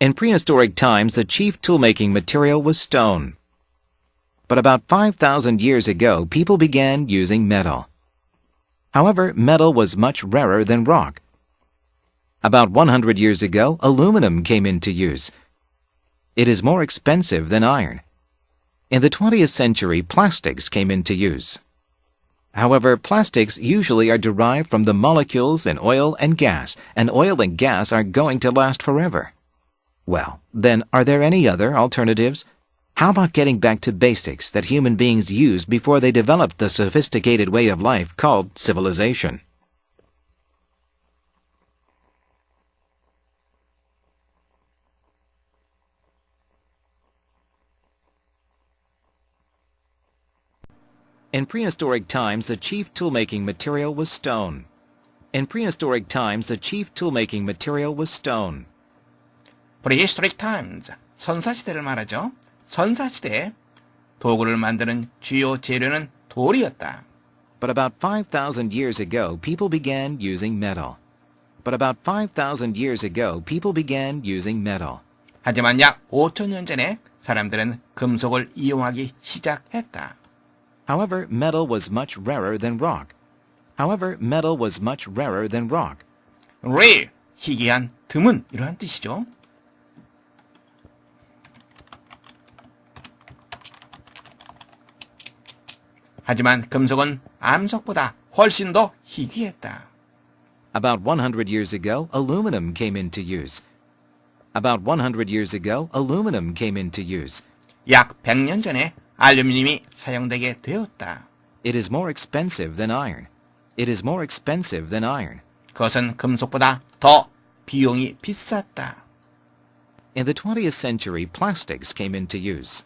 In prehistoric times, the chief tool-making material was stone. But about 5,000 years ago, people began using metal. However, metal was much rarer than rock. About 100 years ago, aluminum came into use. It is more expensive than iron. In the 20th century, plastics came into use. However, plastics usually are derived from the molecules in oil and gas are going to last forever. Well, then, are there any other alternatives? How about getting back to basics that human beings used before they developed the sophisticated way of life called civilization? In prehistoric times, the chief tool-making material was stone. In prehistoric times, the chief tool-making material was stone. Prehistoric times, 선사시대를 말하죠. 선사시대에 도구를 만드는 주요 재료는 돌이었다. But about 5,000 years ago, people began using metal. 하지만 약 5,000년 전에 사람들은 금속을 이용하기 시작했다. However, metal was much rarer than rock. rare, 희귀한, 드문 이러한 뜻이죠. 하지만 금속은 암석보다 훨씬 더 희귀했다. About 100 years ago, aluminum came into use. 약 100년 전에 알루미늄이 사용되게 되었다. It is more expensive than iron. 그것은 금속보다 더 비용이 비쌌다. In the 20th century, plastics came into use.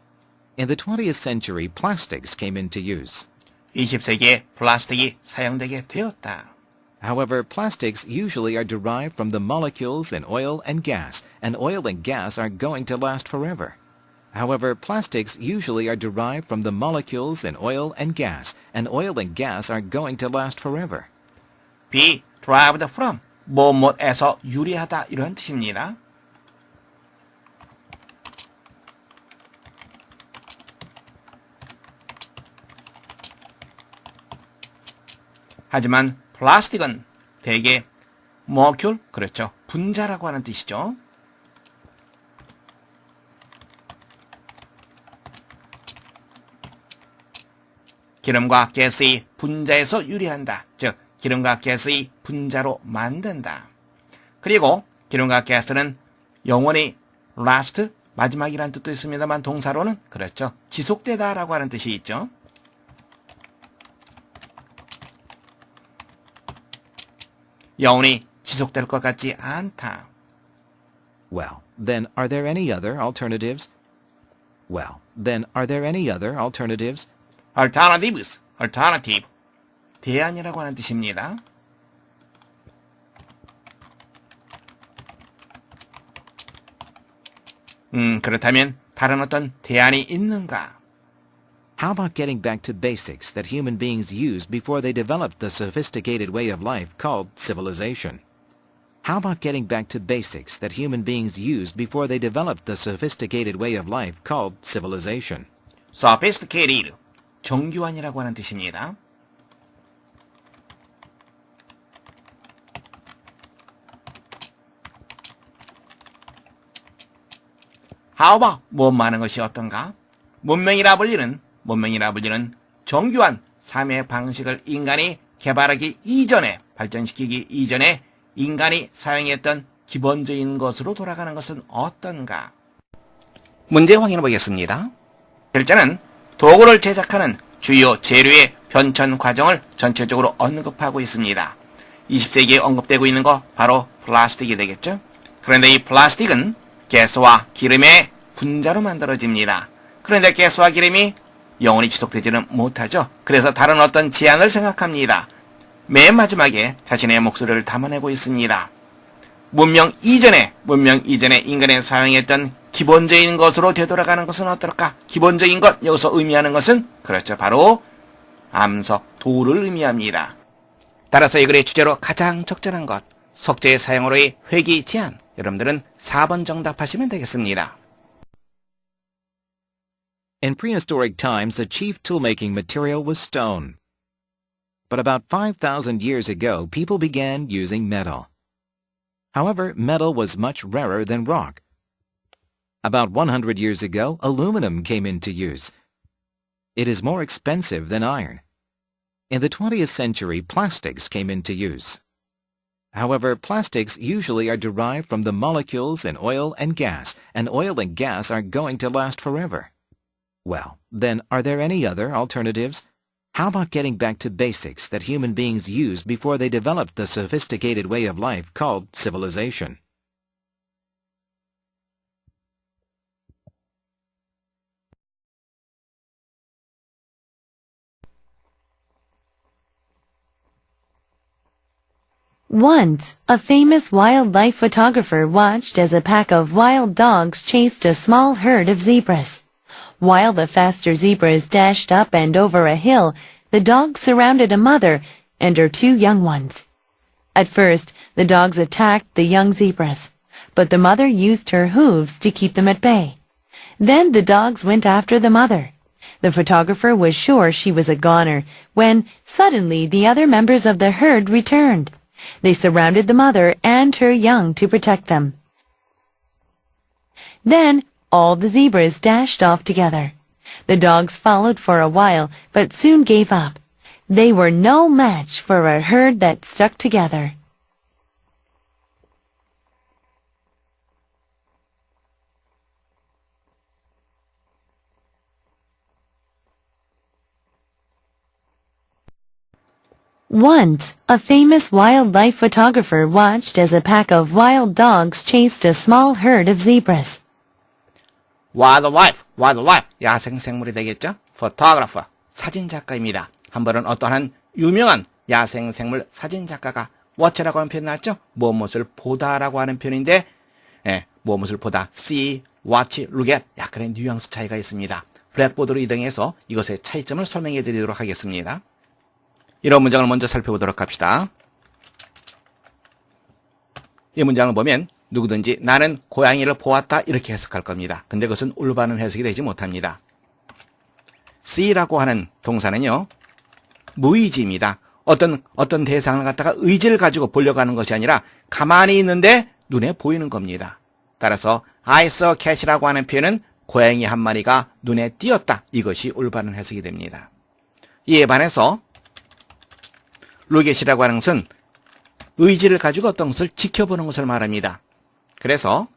20세기에 플라스틱이 사용되게 되었다. However, plastics usually are derived from the molecules in oil and gas are going to last forever. be derived from, 뭐뭐에서 유래하다 이런 뜻입니다. 하지만 플라스틱은 대개 모큐, 그렇죠. 분자라고 하는 뜻이죠. 기름과 가스의 분자에서 유래한다. 즉, 기름과 가스의 분자로 만든다. 그리고 기름과 가스는 영원히 last, 마지막이라는 뜻도 있습니다만 동사로는 그렇죠. 지속되다라고 하는 뜻이 있죠. 영원히 지속될 것 같지 않다. Well, then are there any other alternatives? alternatives, alternative, 대안이라고 하는 뜻입니다. 그렇다면 다른 어떤 대안이 있는가? How about getting back to basics that human beings used before they developed the sophisticated way of life called civilization? sophisticated, 정교한이라고 하는 뜻입니다. How about, 뭐 많은 것이 어떤가? 문명이라 불리는 정교한 삶의 방식을 인간이 개발하기 이전에, 발전시키기 이전에 인간이 사용했던 기본적인 것으로 돌아가는 것은 어떤가? 문제 확인해 보겠습니다. 글자는 도구를 제작하는 주요 재료의 변천 과정을 전체적으로 언급하고 있습니다. 20세기에 언급되고 있는 거 바로 플라스틱이 되겠죠? 그런데 이 플라스틱은 가스와 기름의 분자로 만들어집니다. 그런데 가스와 기름이 영원히 지속되지는 못하죠. 그래서 다른 어떤 제안을 생각합니다. 맨 마지막에 자신의 목소리를 담아내고 있습니다. 문명 이전에 인간이 사용했던 기본적인 것으로 되돌아가는 것은 어떨까? 기본적인 것, 여기서 의미하는 것은 그렇죠. 바로 암석, 돌을 의미합니다. 따라서 이 글의 주제로 가장 적절한 것, 석재의 사용으로의 회귀 제안, 여러분들은 4번 정답하시면 되겠습니다. In prehistoric times, the chief tool-making material was stone. But about 5,000 years ago, people began using metal. However, metal was much rarer than rock. About 100 years ago, aluminum came into use. It is more expensive than iron. In the 20th century, plastics came into use. However, plastics usually are derived from the molecules in oil and gas are going to last forever. Well, then, are there any other alternatives? How about getting back to basics that human beings used before they developed the sophisticated way of life called civilization? Once, a famous wildlife photographer watched as a pack of wild dogs chased a small herd of zebras. While the faster zebras dashed up and over a hill, the dogs surrounded a mother and her two young ones. At first, the dogs attacked the young zebras, but the mother used her hooves to keep them at bay. Then the dogs went after the mother. The photographer was sure she was a goner when, suddenly, the other members of the herd returned. They surrounded the mother and her young to protect them. Then, all the zebras dashed off together. The dogs followed for a while, but soon gave up. They were no match for a herd that stuck together. Once, a famous wildlife photographer watched as a pack of wild dogs chased a small herd of zebras. wildlife, 야생생물이 되겠죠? photographer, 사진작가입니다. 한 번은 어떠한 유명한 야생생물 사진작가가 watch라고 하는 표현 나왔죠? 무엇을 보다라고 하는 표현인데 무엇을 보다, see, watch, look at 약간의 뉘앙스 차이가 있습니다. 블랙보드로 이동해서 이것의 차이점을 설명해 드리도록 하겠습니다. 이런 문장을 먼저 살펴보도록 합시다. 이 문장을 보면 누구든지 나는 고양이를 보았다 이렇게 해석할 겁니다. 근데 그것은 올바른 해석이 되지 못합니다. see라고 하는 동사는요, 무의지입니다. 어떤 대상을 갖다가 의지를 가지고 보려고 하는 것이 아니라 가만히 있는데 눈에 보이는 겁니다. 따라서 I saw a cat이라고 하는 표현은 고양이 한 마리가 눈에 띄었다. 이것이 올바른 해석이 됩니다. 이에 반해서 lookat이라고 하는 것은 의지를 가지고 어떤 것을 지켜보는 것을 말합니다. 그래서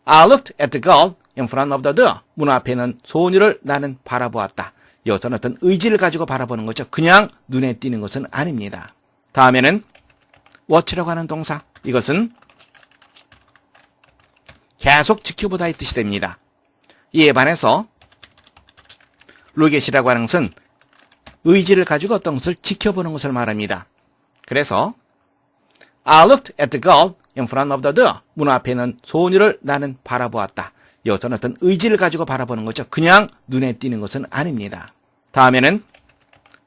I looked at the girl in front of the door. 문 앞에 있는 소녀를 나는 바라보았다. 이것은 어떤 의지를 가지고 바라보는 거죠. 그냥 눈에 띄는 것은 아닙니다. 다음에는 watch라고 하는 동사. 이것은 계속 지켜보다의 뜻이 됩니다. 이에 반해서 lookat이라고 하는 것은 의지를 가지고 어떤 것을 지켜보는 것을 말합니다. 그래서 I looked at the girl in front of the door. 문 앞에 있는 소녀를 나는 바라보았다. 이것은 어떤 의지를 가지고 바라보는 거죠. 그냥 눈에 띄는 것은 아닙니다. 다음에는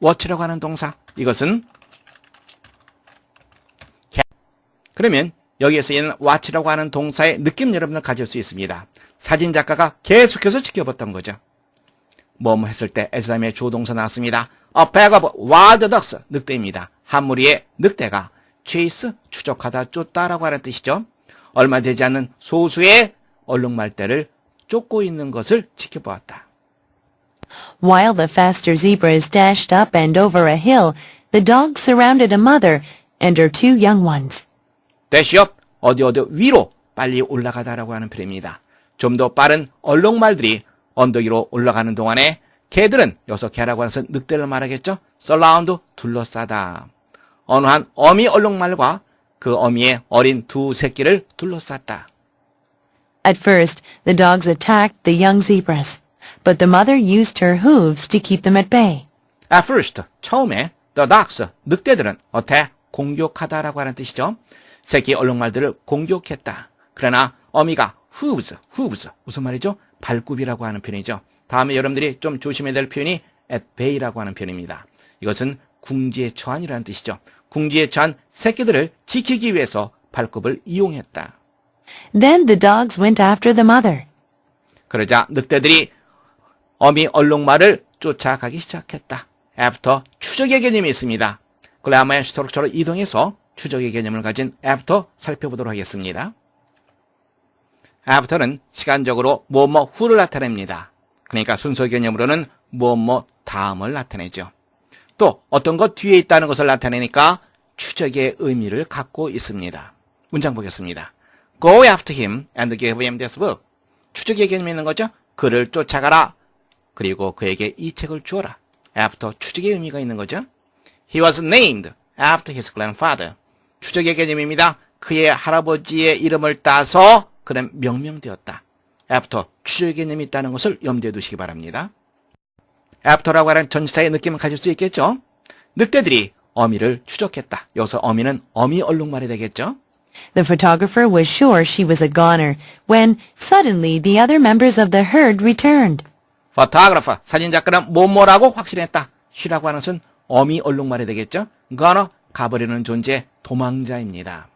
watch라고 하는 동사. 이것은 그러면 여기에서 있는 watch라고 하는 동사의 느낌 여러분들 가질 수 있습니다. 사진작가가 계속해서 지켜봤던 거죠. 뭐뭐 했을 때 에스다임의 주어동사 나왔습니다. A pack of wild ducks, 늑대입니다. 한 무리의 늑대가 chase, 추적하다, 쫓다라고 하는 뜻이죠. 얼마 되지 않는 소수의 얼룩말대를 쫓고 있는 것을 지켜보았다. While the faster zebras dashed up and over a hill, the dogs surrounded a mother and her two young ones. dash up, 어디 위로 빨리 올라가다라고 하는 표현입니다. 좀 더 빠른 얼룩말들이 언덕 위로 올라가는 동안에 개들은, 여기서 개라고 하는 것은 늑대를 말하겠죠? surround, 둘러싸다. 어느 한 어미 얼룩말과 그 어미의 어린 두 새끼를 둘러쌌다. At first, the dogs attacked the young zebras, but the mother used her hooves to keep them at bay. At first, 처음에 the dogs, 늑대들은 attack, 공격하다라고 하는 뜻이죠. 새끼 얼룩말들을 공격했다. 그러나 어미가 hooves, 무슨 말이죠? 발굽이라고 하는 표현이죠. 다음에 여러분들이 좀 조심해야 될 표현이 at bay라고 하는 표현입니다. 이것은 궁지에 처한이라는 뜻이죠. 궁지에 처한 새끼들을 지키기 위해서 발굽을 이용했다. Then the dogs went after the mother. 그러자 늑대들이 어미 얼룩말을 쫓아가기 시작했다. after 추적의 개념이 있습니다. 글래머의 스트럭처로 이동해서 추적의 개념을 가진 after 살펴보도록 하겠습니다. after는 시간적으로 뭐뭐 후를 나타냅니다. 그러니까 순서 개념으로는 뭐뭐 다음을 나타내죠. 또 어떤 것 뒤에 있다는 것을 나타내니까 추적의 의미를 갖고 있습니다. 문장 보겠습니다. Go after him and give him this book. 추적의 개념이 있는 거죠. 그를 쫓아가라. 그리고 그에게 이 책을 주어라. after 추적의 의미가 있는 거죠. He was named after his grandfather. 추적의 개념입니다. 그의 할아버지의 이름을 따서 그는 명명되었다. after 추적의 개념이 있다는 것을 염두에 두시기 바랍니다. after라고 하는 전치사의 느낌을 가질 수 있겠죠. 늑대들이 어미를 추적했다. 여기서 어미는 어미 얼룩말이 되겠죠. The photographer was sure she was a goner when suddenly the other members of the herd returned. photographer, 사진작가는 뭐뭐라고 확신했다. she라고 하는 것은 어미 얼룩말이 되겠죠. goner, 가버리는 존재, 도망자입니다.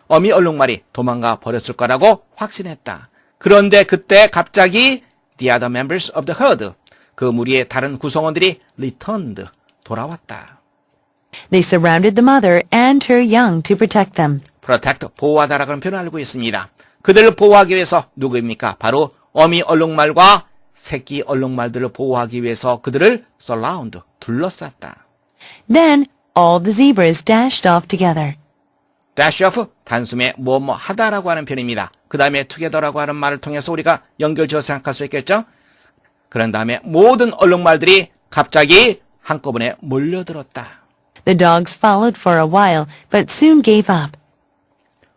어미 얼룩말이 도망가 버렸을 거라고 확신했다. 그런데 그때 갑자기 the other members of the herd, 그 무리의 다른 구성원들이 returned, 돌아왔다. They surrounded the mother and her young to protect them. protect, 보호하다라고 하는 표현을 알고 있습니다. 그들을 보호하기 위해서 누구입니까? 바로 어미 얼룩말과 새끼 얼룩말들을 보호하기 위해서 그들을 surround, 둘러쌌다. Then all the zebras dashed off together. dash off, 단숨에 뭐뭐 하다라고 하는 표현입니다. 그 다음에 together라고 하는 말을 통해서 우리가 연결지어서 생각할 수 있겠죠? 그런 다음에 모든 얼룩말들이 갑자기 한꺼번에 몰려들었다. The dogs followed for a while, but soon gave up.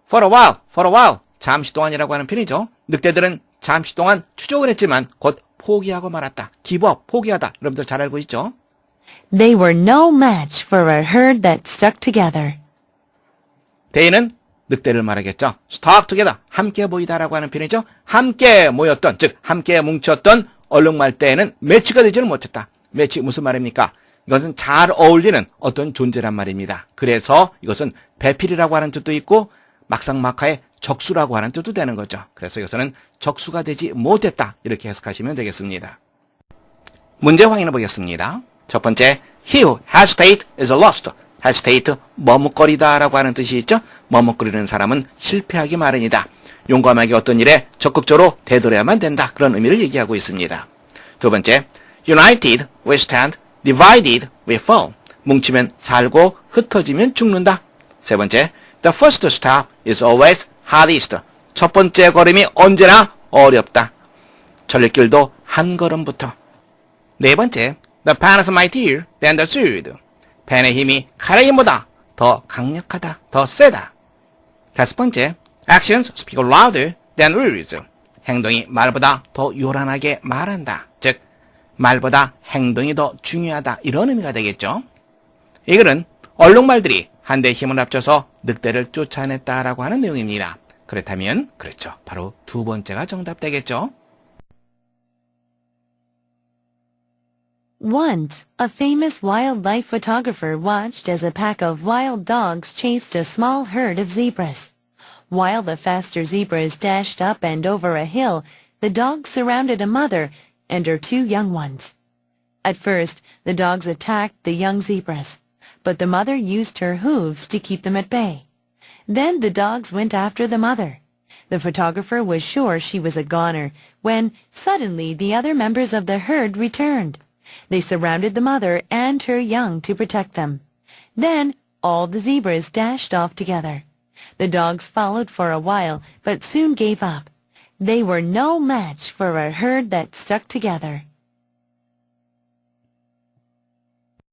for a while, 잠시 동안이라고 하는 표현이죠. 늑대들은 잠시 동안 추적을 했지만 곧 포기하고 말았다. give up, 포기하다. 여러분들 잘 알고 있죠? They were no match for a herd that stuck together. They는 늑대를 말하겠죠. stuck together, 함께 모이다라고 하는 표현이죠. 함께 모였던, 즉 함께 뭉쳤던 얼룩말떼에는 매치가 되지는 못했다. 매치 무슨 말입니까? 이것은 잘 어울리는 어떤 존재란 말입니다. 그래서 이것은 배필이라고 하는 뜻도 있고 막상막하의 적수라고 하는 뜻도 되는 거죠. 그래서 이것은 적수가 되지 못했다. 이렇게 해석하시면 되겠습니다. 문제 확인해 보겠습니다. 첫 번째, he who hesitate is lost. hesitate, 머뭇거리다라고 하는 뜻이 있죠. 머뭇거리는 사람은 실패하기 마련이다. 용감하게 어떤 일에 적극적으로 대들어야만 된다. 그런 의미를 얘기하고 있습니다. 두 번째, united we stand, divided we fall. 뭉치면 살고 흩어지면 죽는다. 세 번째, the first step is always hardest. 첫 번째 걸음이 언제나 어렵다. 전례길도 한 걸음부터. 네 번째, the pen is mightier than the sword. 펜의 힘이 칼의 힘보다 더 강력하다, 더 세다. 다섯 번째, actions speak louder than words. 행동이 말보다 더 요란하게 말한다. 즉, 말보다 행동이 더 중요하다. 이런 의미가 되겠죠. 이 글은 얼룩말들이 한데 힘을 합쳐서 늑대를 쫓아냈다라고 하는 내용입니다. 그렇다면, 그렇죠. 바로 두 번째가 정답 되겠죠. Once, a famous wildlife photographer watched as a pack of wild dogs chased a small herd of zebras. While the faster zebras dashed up and over a hill, the dogs surrounded a mother and her two young ones. At first, the dogs attacked the young zebras, but the mother used her hooves to keep them at bay. Then the dogs went after the mother. The photographer was sure she was a goner when suddenly the other members of the herd returned. They surrounded the mother and her young to protect them. Then all the zebras dashed off together. The dogs followed for a while, but soon gave up. They were no match for a herd that stuck together.